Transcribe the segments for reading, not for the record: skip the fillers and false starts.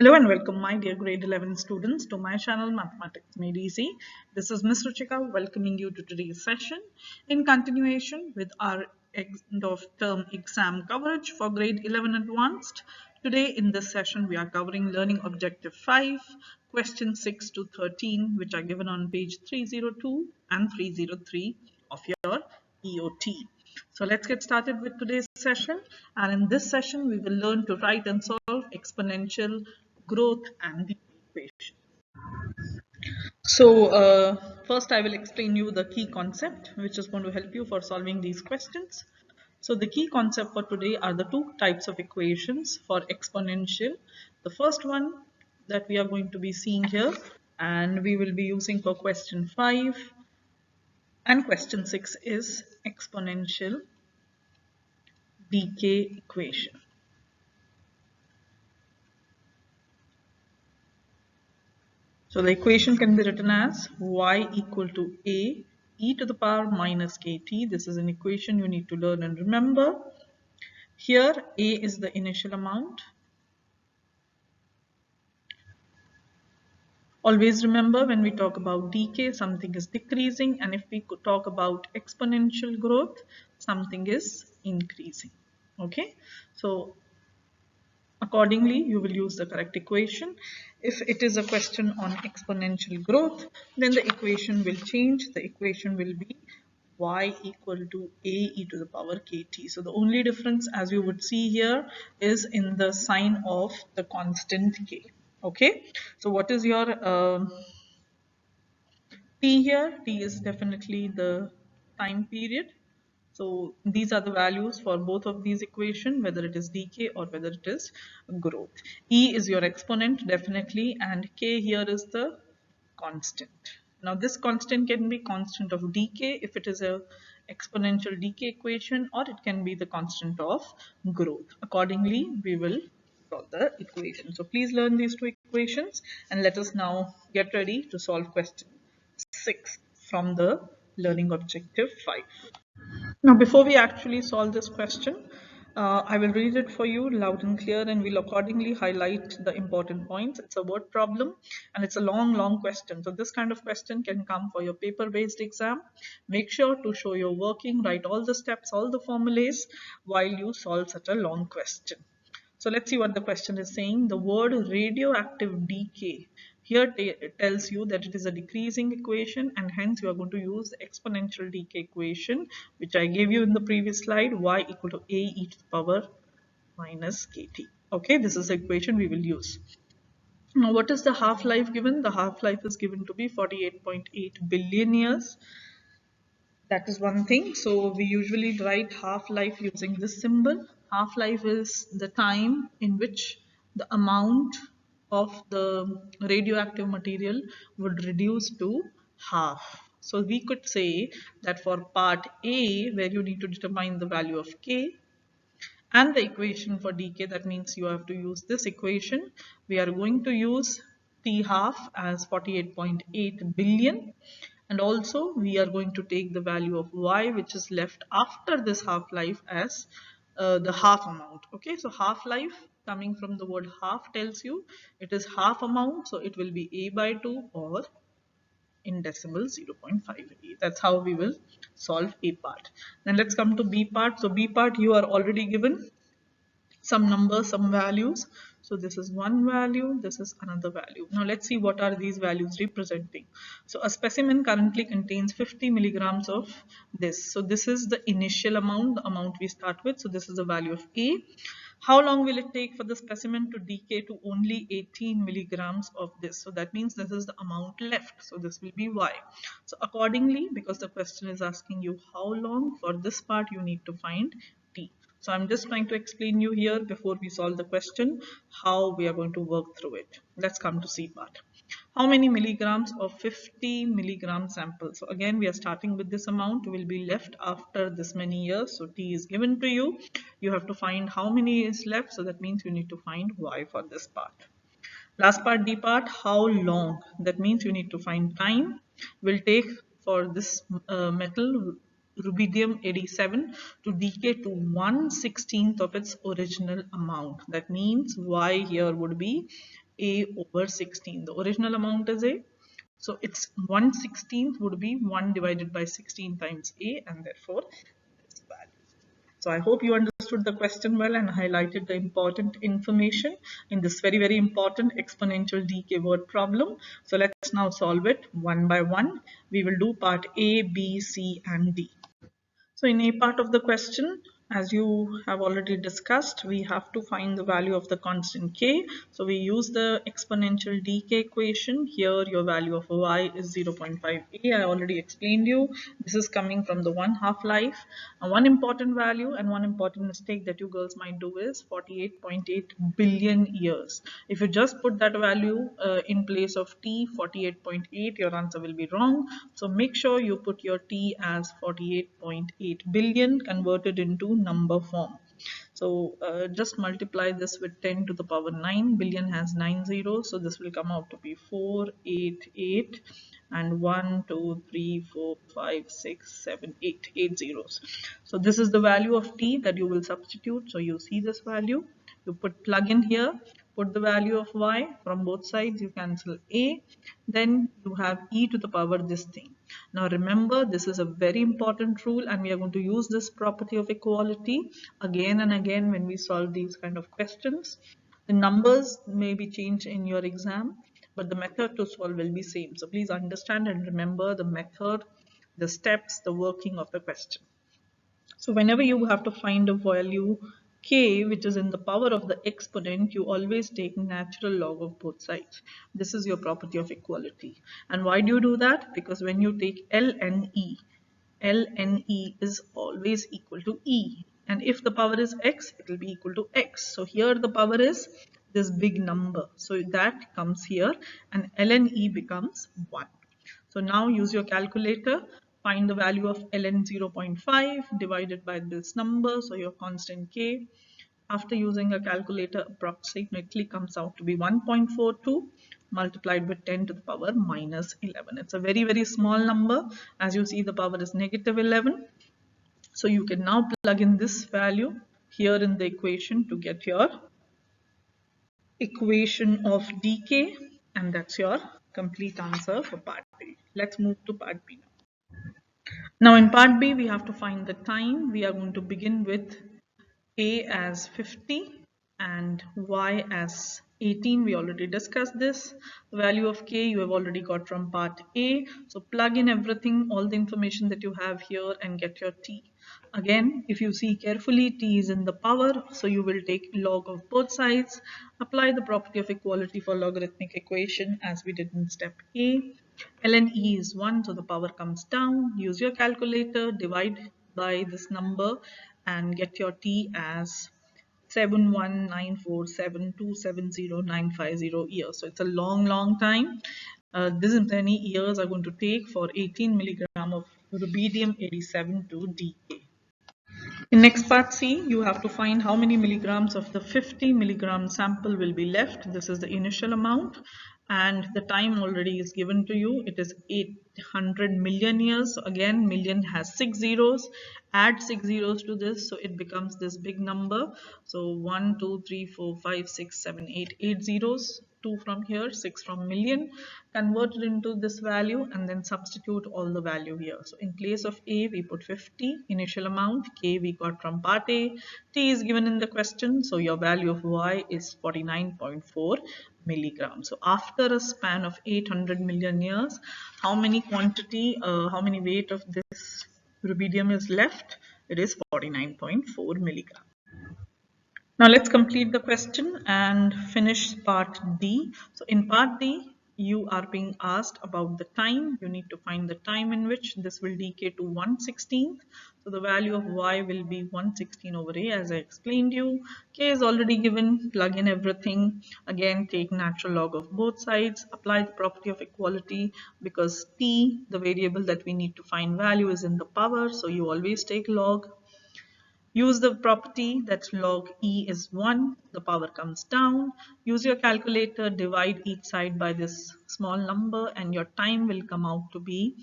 Hello and welcome my dear grade 11 students to my channel Mathematics Made Easy. This is Ms. Ruchika welcoming you to today's session in continuation with our end of term exam coverage for grade 11 advanced. Today in this session we are covering learning objective 5, question 6 to 13 which are given on page 302 and 303 of your EOT. So let's get started with today's session, and in this session we will learn to write and solve exponential growth and the equation. So first I will explain you the key concept which is going to help you for solving these questions. So the key concept for today are the two types of equations for exponential. The first one that we are going to be seeing here and we will be using for question 5 and question 6 is exponential decay equation. So the equation can be written as y equal to a e to the power minus kt. This is an equation you need to learn and remember. Here a is the initial amount. Always remember when we talk about decay, something is decreasing, and if we could talk about exponential growth, something is increasing. Okay, so accordingly, you will use the correct equation. If it is a question on exponential growth, then the equation will change. The equation will be y equal to a e to the power kt. So the only difference, as you would see here, is in the sign of the constant k. Okay, so what is your t here? T is definitely the time period. So these are the values for both of these equation, whether it is decay or whether it is growth. E is your exponent definitely, and K here is the constant. Now this constant can be constant of decay if it is a exponential decay equation, or it can be the constant of growth. Accordingly, we will solve the equation. So please learn these two equations and let us now get ready to solve question 6 from the learning objective 5. Now, before we actually solve this question, I will read it for you loud and clear and we'll accordingly highlight the important points. It's a word problem and it's a long question. So this kind of question can come for your paper-based exam. Make sure to show your working, write all the steps, all the formulas while you solve such a long question. So let's see what the question is saying. The word radioactive decay here tells you that it is a decreasing equation and hence you are going to use the exponential decay equation which I gave you in the previous slide, y equal to a e to the power minus kt. Okay, this is the equation we will use. Now what is the half-life given? The half-life is given to be 48.8 billion years. That is one thing. So we usually write half-life using this symbol. Half-life is the time in which the amount of the radioactive material would reduce to half. So we could say that for part A, where you need to determine the value of K, and the equation for decay, that means you have to use this equation. We are going to use T half as 48.8 billion, and also we are going to take the value of y which is left after this half-life as the half amount. Okay, so half-life coming from the word half tells you it is half amount, so it will be a by 2 or in decimals 0.5. That's how we will solve A part. Then let's come to B part. So B part, you are already given some numbers, some values. So this is one value, this is another value. Now let's see what are these values representing. So a specimen currently contains 50 milligrams of this. So this is the initial amount, the amount we start with. So this is the value of A. How long will it take for the specimen to decay to only 18 milligrams of this? So that means this is the amount left. So this will be Y. So accordingly, because the question is asking you how long, for this part you need to find T. So I'm just trying to explain you here before we solve the question how we are going to work through it. Let's come to C part. How many milligrams of 50 milligram sample? So again we are starting with this amount will be left after this many years. So T is given to you. You have to find how many is left. So that means you need to find Y for this part. Last part, D part, how long? That means you need to find time will take for this metal rubidium 87 to decay to 1/16 of its original amount. That means Y here would be A over 16. The original amount is A. So it's 1/16 would be 1 divided by 16 times A, and therefore this value. So I hope you understood the question well and highlighted the important information in this very, very important exponential decay word problem. So let's now solve it one by one. We will do part A, B, C, and D. So in A part of the question, as you have already discussed, we have to find the value of the constant k. So we use the exponential decay equation. Here your value of y is 0.5a. I already explained you. This is coming from the 1 half-life. And one important value and one important mistake that you girls might do is 48.8 billion years. If you just put that value in place of t, 48.8, your answer will be wrong. So make sure you put your t as 48.8 billion converted into number form. So just multiply this with 10 to the power 9. Billion has 9 zeros, so this will come out to be 488 and 1, 2, 3, 4, 5, 6, 7, 8, 8 zeros. So this is the value of t that you will substitute. So you see this value, you plug in here, put the value of y from both sides, you cancel a, then you have e to the power this thing. Now remember, this is a very important rule and we are going to use this property of equality again and again when we solve these kind of questions. The numbers may be changed in your exam, but the method to solve will be same. So please understand and remember the method, the steps, the working of the question. So whenever you have to find a value k which is in the power of the exponent, you always take natural log of both sides. This is your property of equality. And why do you do that? Because when you take ln e is always equal to e. And if the power is x, it will be equal to x. So here the power is this big number. So that comes here and ln e becomes 1. So now use your calculator, find the value of ln 0.5 divided by this number, so your constant k. After using a calculator, approximately comes out to be 1.42 multiplied with 10 to the power minus 11. It's a very, very small number. As you see, the power is negative 11. So you can now plug in this value here in the equation to get your equation of decay, and that's your complete answer for part A. Let's move to part B now. Now in part B, we have to find the time. We are going to begin with A as 50 and Y as 18. We already discussed this. The value of K you have already got from part A. So plug in everything, all the information that you have here and get your T. Again, if you see carefully, T is in the power. So you will take log of both sides. Apply the property of equality for logarithmic equation as we did in step A. ln E is 1, so the power comes down. Use your calculator, divide by this number and get your T as 71947270950 years. So it's a long, long time. This is many years are going to take for 18 milligram of rubidium 87 to decay. In next part C, you have to find how many milligrams of the 50 milligram sample will be left. This is the initial amount and the time already is given to you. It is 800 million years. So again, million has 6 zeros. Add 6 zeros to this, so it becomes this big number. So 1, 2, 3, 4, 5, 6, 7, 8, 8 zeros. 2 from here, 6 from million, convert it into this value and then substitute all the value here. So in place of A, we put 50 initial amount, K we got from part A, T is given in the question, so your value of Y is 49.4 milligrams. So after a span of 800 million years, how many weight of this rubidium is left? It is 49.4 milligrams. Now let's complete the question and finish part D. So in part D, you are being asked about the time. You need to find the time in which this will decay to 1/16. So the value of Y will be 1/16 over A as I explained you. K is already given, plug in everything. Again, take natural log of both sides. Apply the property of equality because T, the variable that we need to find value is in the power. So you always take log. Use the property that log E is 1, the power comes down. Use your calculator, divide each side by this small number and your time will come out to be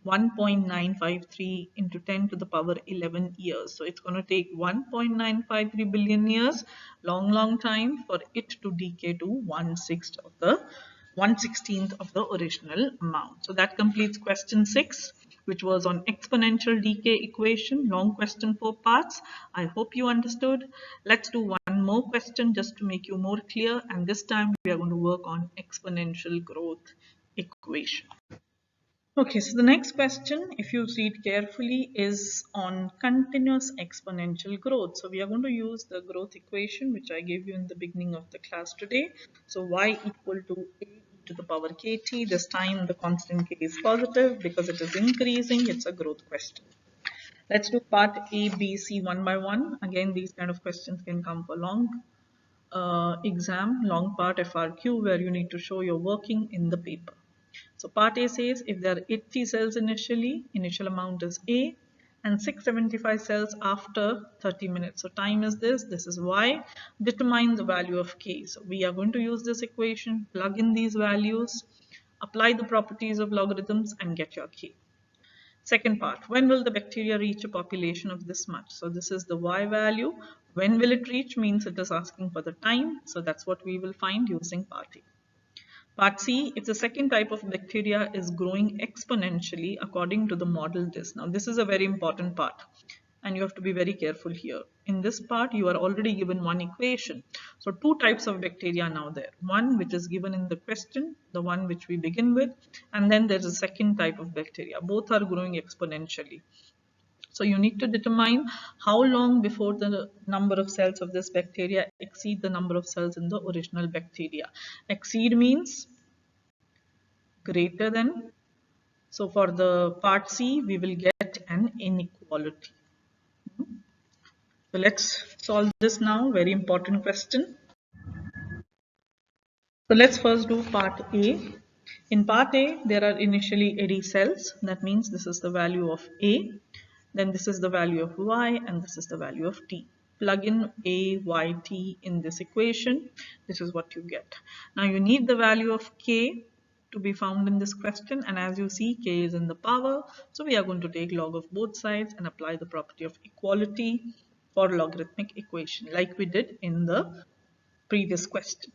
1.953 into 10 to the power 11 years. So it's going to take 1.953 billion years, long time, for it to decay to 1/16th of the original amount. So that completes question 6, which was on exponential decay equation. Long question, 4 parts. I hope you understood. Let's do one more question just to make you more clear, and this time we are going to work on exponential growth equation. Okay, so the next question, if you read carefully, is on continuous exponential growth. So we are going to use the growth equation which I gave you in the beginning of the class today. So y equal to a to the power kt. This time the constant k is positive because it is increasing. It's a growth question. Let's do part A, B, C one by one. Again, these kind of questions can come for long exam, long part FRQ, where you need to show your working in the paper. So part A says if there are 80 cells initially, initial amount is A, and 675 cells after 30 minutes. So time is this is Y. Determine the value of K. So we are going to use this equation, plug in these values, apply the properties of logarithms, and get your K. Second part, when will the bacteria reach a population of this much? So this is the Y value. When will it reach means it is asking for the time. So that's what we will find using part A. Part C, if the second type of bacteria is growing exponentially according to the model this. Now this is a very important part and you have to be very careful here. In this part you are already given one equation. So two types of bacteria now there. One which is given in the question, the one which we begin with, and then there's a second type of bacteria. Both are growing exponentially. So you need to determine how long before the number of cells of this bacteria exceed the number of cells in the original bacteria. Exceed means greater than. So for the part C, we will get an inequality. So let's solve this now. Very important question. So let's first do part A. In part A, there are initially 80 cells. That means this is the value of A. Then this is the value of Y and this is the value of T. Plug in A, Y, T in this equation. This is what you get. Now you need the value of K to be found in this question, and as you see, K is in the power. So we are going to take log of both sides and apply the property of equality for logarithmic equation like we did in the previous question.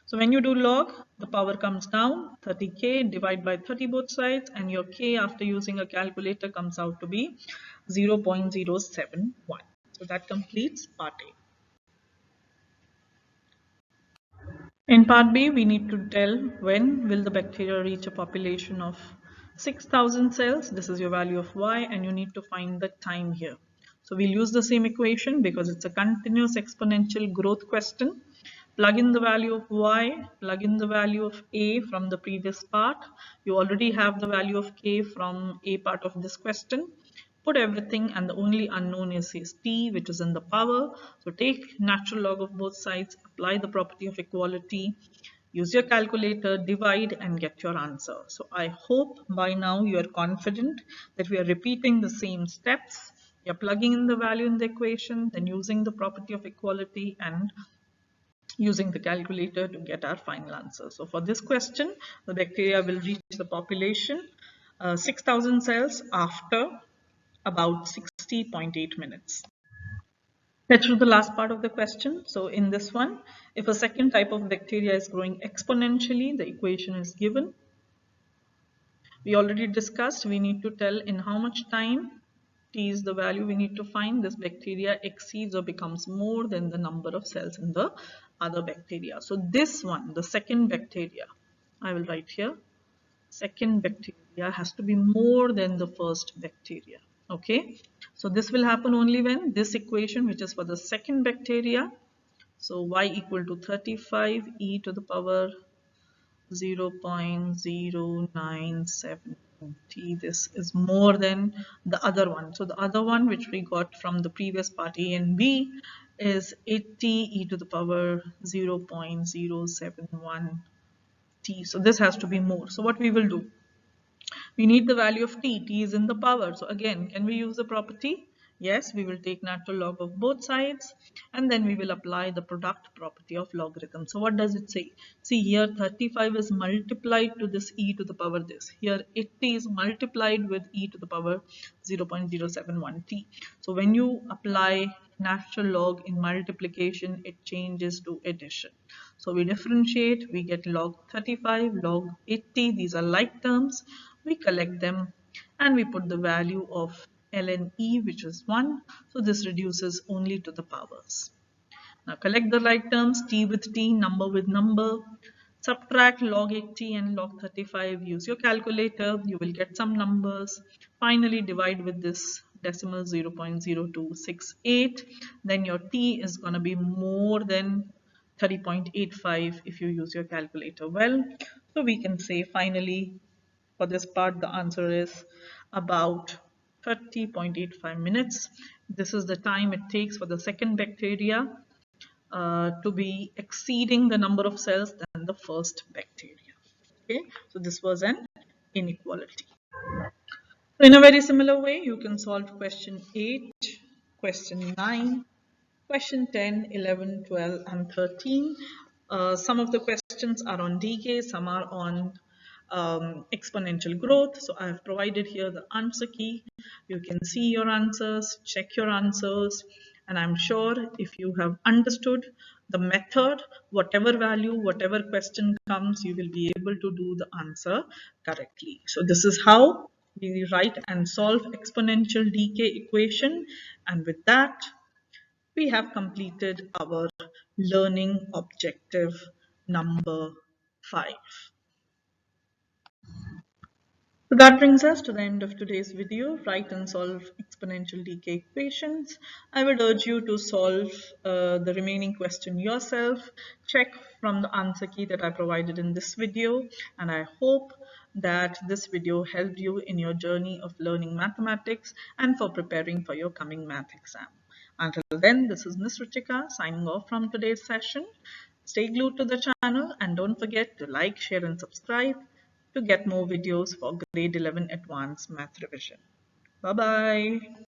So when you do log, the power comes down, 30k, divide by 30 both sides, and your k after using a calculator comes out to be 0.071. So that completes part A. In part B, we need to tell when will the bacteria reach a population of 6,000 cells. This is your value of y, and you need to find the time here. So we'll use the same equation because it's a continuous exponential growth question. Plug in the value of y, plug in the value of a from the previous part. You already have the value of k from a part of this question. Put everything, and the only unknown is t, which is in the power. So take natural log of both sides, apply the property of equality, use your calculator, divide, and get your answer. So I hope by now you are confident that we are repeating the same steps. You're plugging in the value in the equation, then using the property of equality and using the calculator to get our final answer. So for this question, the bacteria will reach the population 6,000 cells after about 60.8 minutes. Let's do the last part of the question. So in this one, if a second type of bacteria is growing exponentially, the equation is given. We already discussed, we need to tell in how much time, T is the value we need to find, this bacteria exceeds or becomes more than the number of cells in the other bacteria. So this one, the second bacteria, I will write here, second bacteria has to be more than the first bacteria. Okay, so this will happen only when this equation, which is for the second bacteria, so y equal to 35 e to the power 0.097 t, this is more than the other one. So the other one which we got from the previous part A and B is 80 e to the power 0.071 t. So this has to be more. So what we will do, we need the value of t. T is in the power. So again, can we use the property? Yes, we will take natural log of both sides and then we will apply the product property of logarithm. So what does it say? See here 35 is multiplied to this e to the power this. Here 80 is multiplied with e to the power 0.071t. So when you apply natural log in multiplication, it changes to addition. So we differentiate, we get log 35, log 80. These are like terms. We collect them and we put the value of ln e, which is 1. So this reduces only to the powers. Now collect the like terms, t with t, number with number. Subtract log 80 and log 35. Use your calculator. You will get some numbers. Finally divide with this decimal 0.0268. Then your t is going to be more than 30.85 if you use your calculator well. So we can say finally for this part, the answer is about 30.85 minutes. This is the time it takes for the second bacteria to be exceeding the number of cells than the first bacteria. Okay, so this was an inequality. So in a very similar way, you can solve question 8, question 9, question 10, 11, 12, and 13. Some of the questions are on decay, some are on exponential growth. So I have provided here the answer key. You can see your answers, check your answers, and I'm sure if you have understood the method, whatever value, whatever question comes, you will be able to do the answer correctly. So this is how we write and solve exponential decay equation. And with that, we have completed our learning objective number 5. So that brings us to the end of today's video, write and solve exponential decay equations. I would urge you to solve the remaining question yourself, check from the answer key that I provided in this video, and I hope that this video helped you in your journey of learning mathematics and for preparing for your coming math exam. Until then, this is Ms. Ruchika signing off from today's session. Stay glued to the channel and don't forget to like, share and subscribe to get more videos for grade 11 advanced math revision. Bye bye.